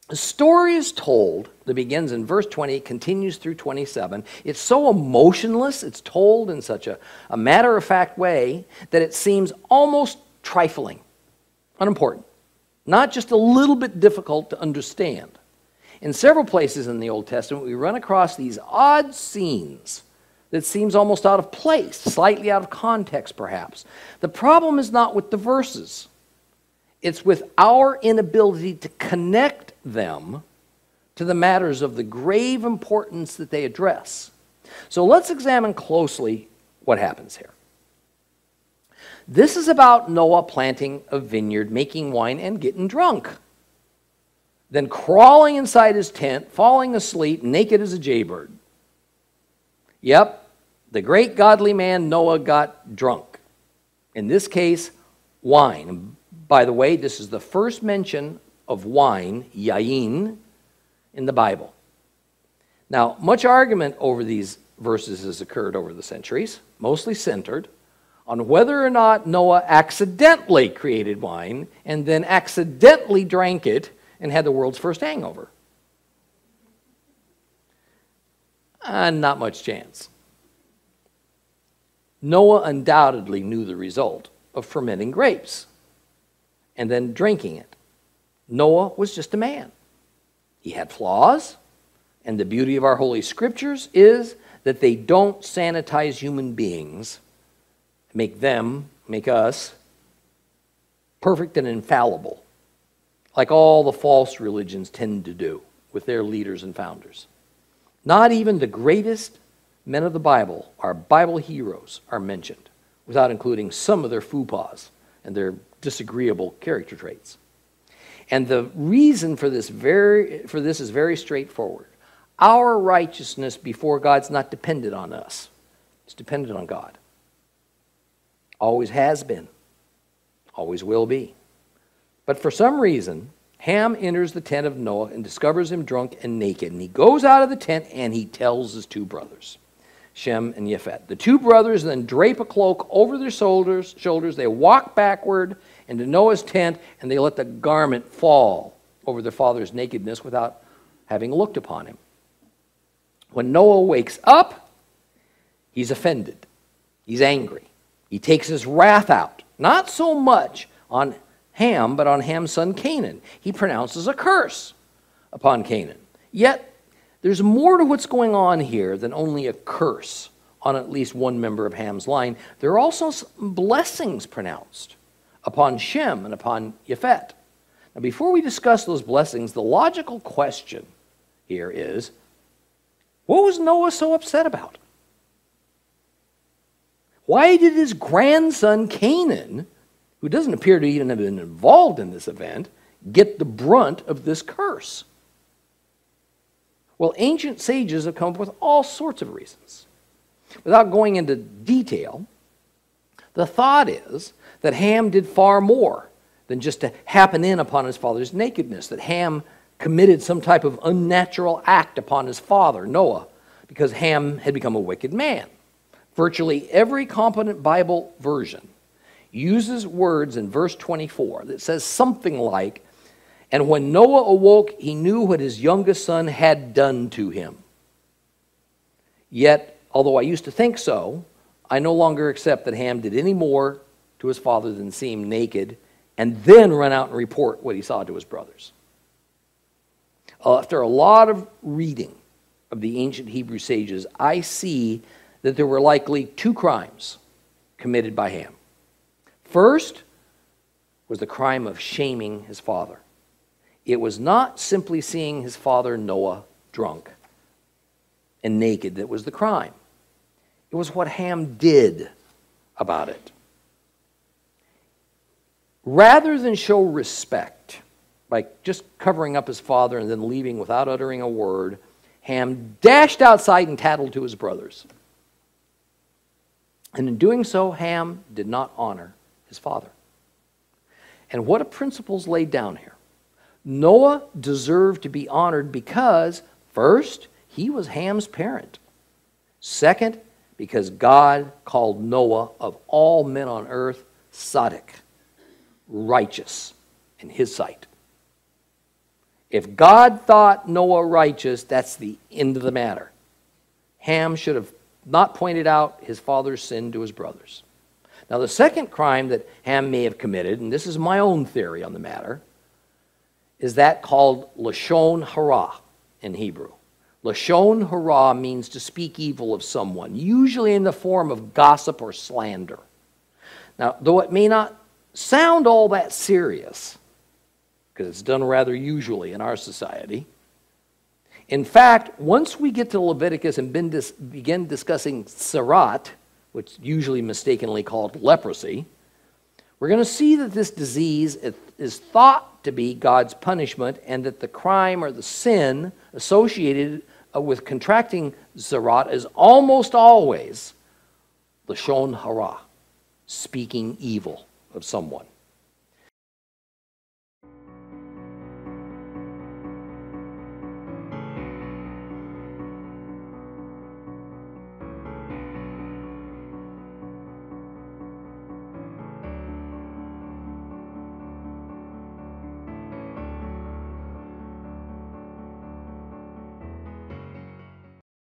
The story is told that begins in verse 20, continues through 27. It's so emotionless, it's told in such a matter-of-fact way that it seems almost trifling, unimportant, not just a little bit difficult to understand. In several places in the Old Testament, we run across these odd scenes that seems almost out of place, slightly out of context perhaps. The problem is not with the verses. It's with our inability to connect them to the matters of the grave importance that they address. So let's examine closely what happens here. This is about Noah planting a vineyard, making wine, and getting drunk. Then crawling inside his tent, falling asleep, naked as a jaybird. Yep, the great godly man Noah got drunk. In this case, wine. And by the way, this is the first mention of wine, yayin, in the Bible. Now, much argument over these verses has occurred over the centuries, mostly centered on whether or not Noah accidentally created wine and then accidentally drank it and had the world's first hangover. Not much chance. Noah undoubtedly knew the result of fermenting grapes and then drinking it. Noah was just a man. He had flaws, and the beauty of our Holy Scriptures is that they don't sanitize human beings, make us, perfect and infallible, like all the false religions tend to do with their leaders and founders. Not even the greatest men of the Bible, our Bible heroes, are mentioned, without including some of their faux pas and their disagreeable character traits. And the reason for this is very straightforward. Our righteousness before God's not dependent on us. It's dependent on God. Always has been. Always will be. But for some reason, Ham enters the tent of Noah and discovers him drunk and naked. And he goes out of the tent and he tells his two brothers, Shem and Japheth. The two brothers then drape a cloak over their shoulders. They walk backward into Noah's tent and they let the garment fall over their father's nakedness without having looked upon him. When Noah wakes up, he's offended. He's angry. He takes his wrath out, not so much on Ham, but on Ham's son Canaan. He pronounces a curse upon Canaan. Yet, there's more to what's going on here than only a curse on at least one member of Ham's line. There are also some blessings pronounced upon Shem and upon Japheth. Now, before we discuss those blessings, the logical question here is, what was Noah so upset about? Why did his grandson Canaan, who doesn't appear to even have been involved in this event, get the brunt of this curse? Well, ancient sages have come up with all sorts of reasons. Without going into detail, the thought is that Ham did far more than just to happen in upon his father's nakedness, that Ham committed some type of unnatural act upon his father, Noah, because Ham had become a wicked man. Virtually every competent Bible version uses words in verse 24 that says something like, and when Noah awoke, he knew what his youngest son had done to him. Yet, although I used to think so, I no longer accept that Ham did any more to his father than see him naked and then run out and report what he saw to his brothers. After a lot of reading of the ancient Hebrew sages, I see that there were likely two crimes committed by Ham. First was the crime of shaming his father. It was not simply seeing his father Noah drunk and naked that was the crime. It was what Ham did about it. Rather than show respect by just covering up his father and then leaving without uttering a word, Ham dashed outside and tattled to his brothers. And in doing so, Ham did not honor his father. And what a principle's laid down here. Noah deserved to be honored because, first, he was Ham's parent. Second, because God called Noah of all men on earth, tzaddik, righteous in his sight. If God thought Noah righteous, that's the end of the matter. Ham should have not pointed out his father's sin to his brothers. Now, the second crime that Ham may have committed, and this is my own theory on the matter, is that called lashon hara in Hebrew. Lashon hara means to speak evil of someone, usually in the form of gossip or slander. Now, though it may not sound all that serious, because it's done rather usually in our society, in fact, once we get to Leviticus and begin discussing sarat, which is usually mistakenly called leprosy, we're going to see that this disease is thought to be God's punishment, and that the crime or the sin associated with contracting sarat is almost always lashon hara, speaking evil of someone.